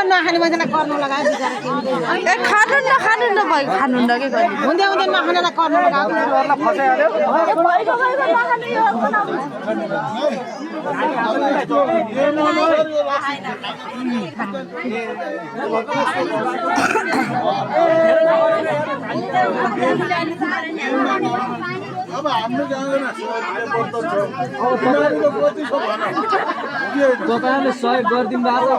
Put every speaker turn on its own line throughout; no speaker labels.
नखाने मान्छेलाई कर्म लगायो खानु न भाइ खानु न के गर्ने हुँदै हुँदै नखानेलाई कर्म लगाएको
अब हाम्रो जाँदैन
तपाईँले सहयोग गरिदिनु भएको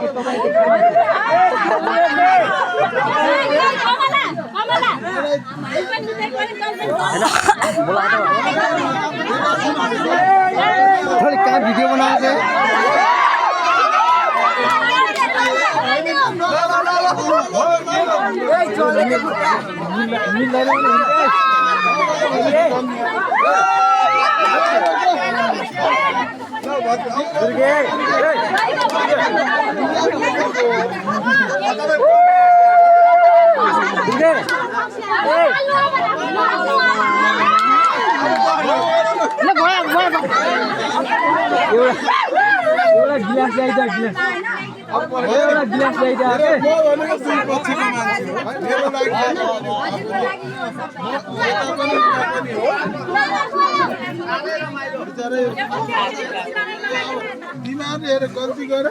कहाँ भिडियो बनाएको
गिलास ल्याइदियो एउटा गिलास ल्याइदियो
बिमार लिएर गल्ती गर